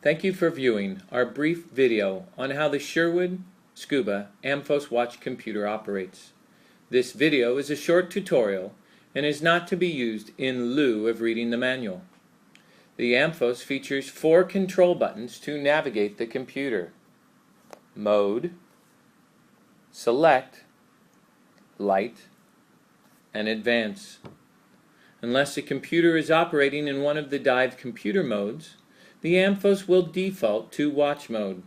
Thank you for viewing our brief video on how the Sherwood Scuba Amphos watch computer operates. This video is a short tutorial and is not to be used in lieu of reading the manual. The Amphos features 4 control buttons to navigate the computer: Mode, Select, Light, and Advance. Unless the computer is operating in one of the dive computer modes, the Amphos will default to watch mode.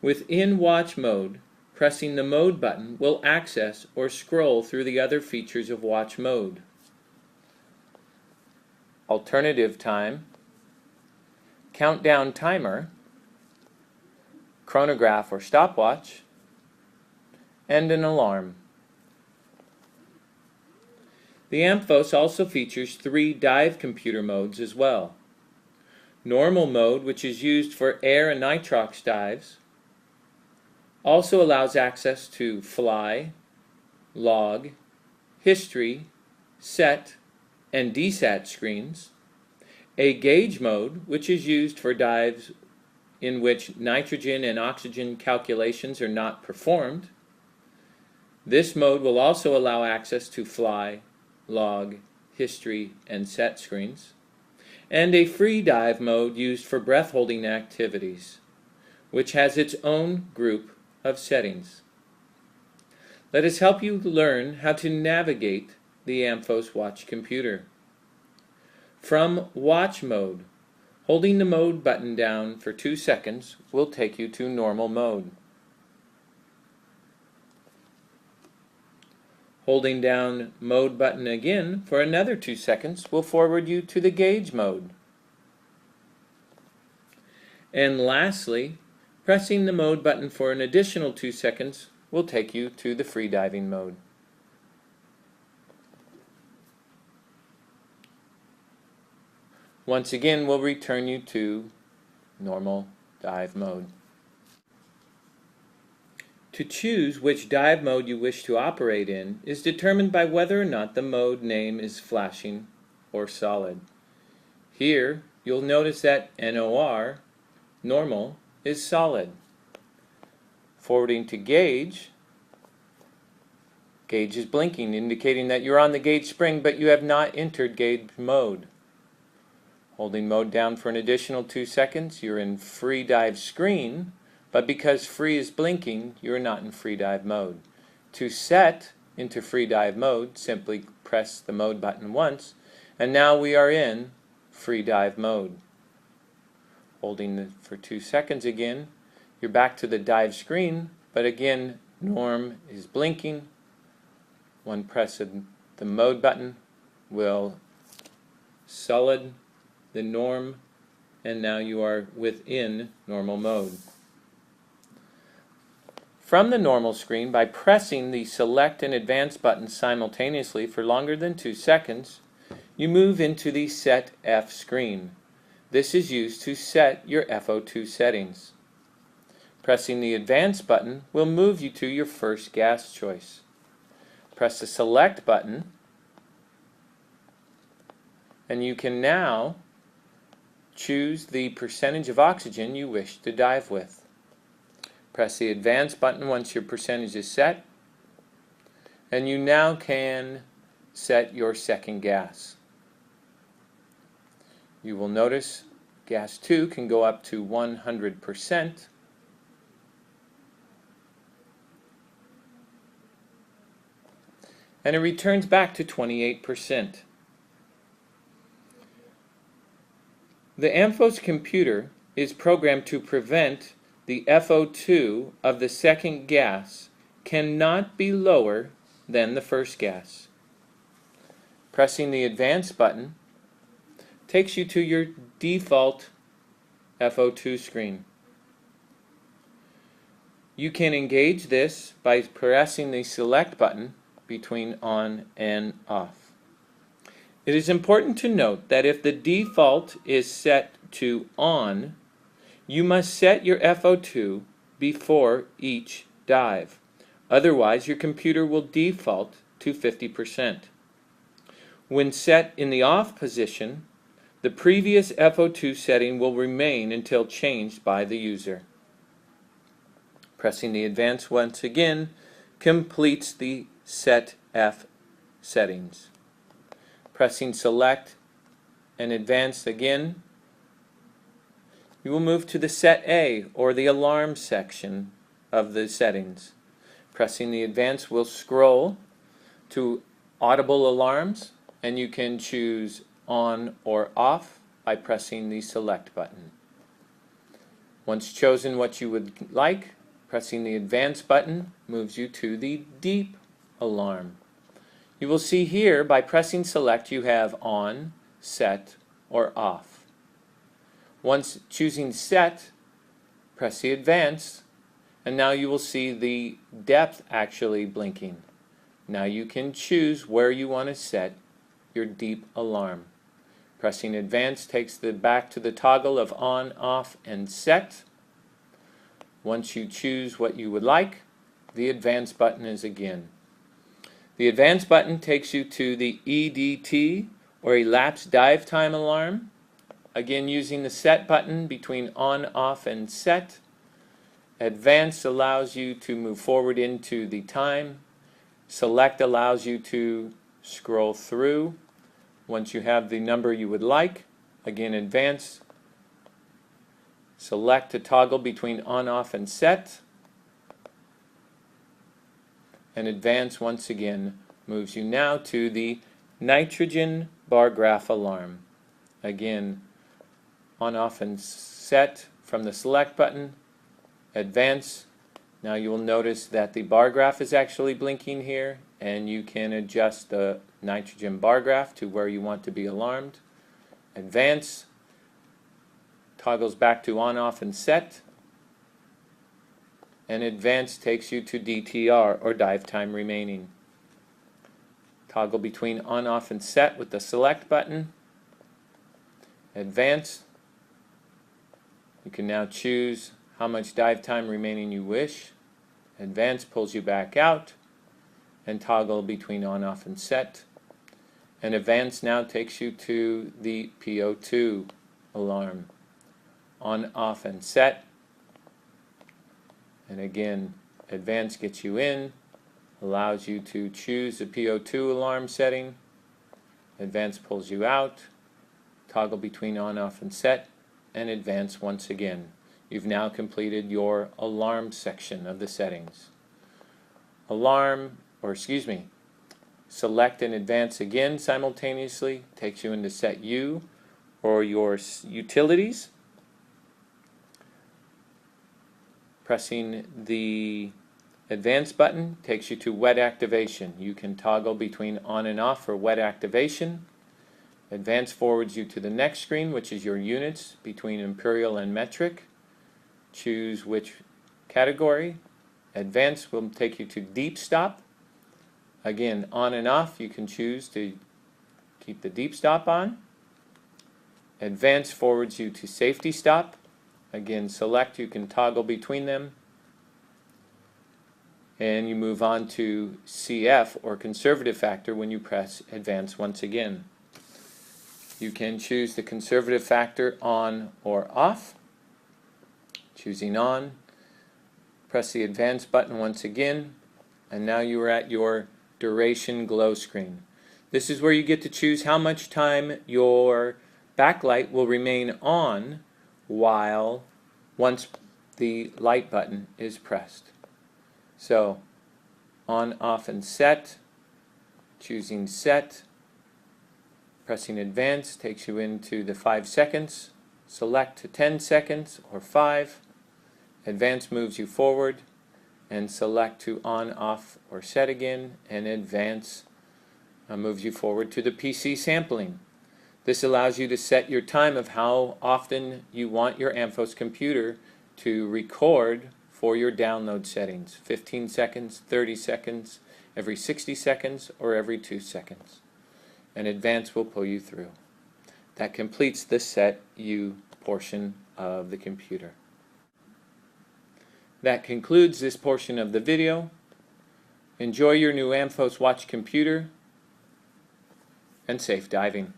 Within watch mode, pressing the mode button will access or scroll through the other features of watch mode: alternative time, countdown timer, chronograph or stopwatch, and an alarm. The Amphos also features 3 dive computer modes as well. Normal mode, which is used for air and Nitrox dives, also allows access to fly, log, history, set, and desat screens. A gauge mode, which is used for dives in which nitrogen and oxygen calculations are not performed. This mode will also allow access to fly, log, history, and set screens. And a free dive mode used for breath holding activities, which has its own group of settings. Let us help you learn how to navigate the Amphos watch computer. From watch mode, holding the mode button down for 2 seconds will take you to normal mode. Holding down mode button again for another 2 seconds will forward you to the gauge mode. And lastly, pressing the mode button for an additional 2 seconds will take you to the free diving mode. Once again, we'll return you to normal dive mode. To choose which dive mode you wish to operate in is determined by whether or not the mode name is flashing or solid. Here, you'll notice that NOR, normal, is solid. Forwarding to gauge, gauge is blinking, indicating that you're on the gauge spring, but you have not entered gauge mode. Holding mode down for an additional 2 seconds, you're in free dive screen, but because free is blinking, you're not in free dive mode. To set into free dive mode, simply press the mode button once, and now we are in free dive mode. Holding for 2 seconds again, you're back to the dive screen, but again, norm is blinking. One press of the mode button will solid the norm, and now you are within normal mode. From the normal screen, by pressing the select and advance buttons simultaneously for longer than 2 seconds, you move into the Set F screen. This is used to set your FO2 settings. Pressing the advance button will move you to your first gas choice. Press the select button, and you can now choose the percentage of oxygen you wish to dive with. Press the advance button once your percentage is set, and you now can set your second gas. You will notice gas 2 can go up to 100%. And it returns back to 28%. The Amphos computer is programmed to prevent the FO2 of the second gas cannot be lower than the first gas. Pressing the advance button takes you to your default FO2 screen. You can engage this by pressing the select button between on and off. It is important to note that if the default is set to on, you must set your FO2 before each dive. Otherwise, your computer will default to 50%. When set in the off position, The previous FO2 setting will remain until changed by the user. Pressing the advance once again completes the Set F settings. Pressing select and advance again, you will move to the Set A, or the alarm section of the settings. Pressing the advance will scroll to audible alarms, and you can choose on or off by pressing the select button. Once chosen what you would like, pressing the advance button moves you to the deep alarm. You will see here by pressing select you have on, set, or off. Once choosing set, press the advance, and now you will see the depth actually blinking. Now you can choose where you want to set your deep alarm. Pressing advance takes the back to the toggle of on, off, and set. Once you choose what you would like, the advance button is again. The advance button takes you to the EDT, or elapsed dive time alarm. Again, using the set button between on, off, and set. Advance allows you to move forward into the time. Select allows you to scroll through. Once you have the number you would like, again advance. Select to toggle between on, off, and set. And advance once again moves you now to the nitrogen bar graph alarm. Again, on, off, and set from the select button. Advance. Now you will notice that the bar graph is actually blinking here, and you can adjust the nitrogen bar graph to where you want to be alarmed. Advance toggles back to on, off, and set. And advance takes you to DTR, or dive time remaining. Toggle between on, off, and set with the select button. Advance. You can now choose how much dive time remaining you wish. Advance pulls you back out, and toggle between on, off, and set. And advance now takes you to the PO2 alarm. On, off, and set. And again, advance gets you in, allows you to choose the PO2 alarm setting. Advance pulls you out, toggle between on, off, and set, and advance once again. You've now completed your alarm section of the settings. Select and advance again simultaneously takes you into Set U, or your utilities. Pressing the advance button takes you to wet activation. You can toggle between on and off for wet activation. Advance forwards you to the next screen, which is your units between imperial and metric. Choose which category. Advance will take you to deep stop. Again, on and off, you can choose to keep the deep stop on. Advance forwards you to safety stop. Again, select, you can toggle between them. And you move on to CF, or conservative factor, when you press advance once again. You can choose the conservative factor on or off. Choosing on, press the advance button once again, and now you are at your duration glow screen. This is where you get to choose how much time your backlight will remain on once the light button is pressed. So, on, off, and set. Choosing set. Pressing advance takes you into the 5 seconds. Select to 10 seconds or 5. Advance moves you forward, and select to on, off, or set again, and advance moves you forward to the PC sampling. This allows you to set your time of how often you want your Amphos computer to record for your download settings. 15 seconds, 30 seconds, every 60 seconds, or every 2 seconds. And advance will pull you through. That completes the Set U portion of the computer. That concludes this portion of the video. Enjoy your new Amphos Watch computer, and safe diving.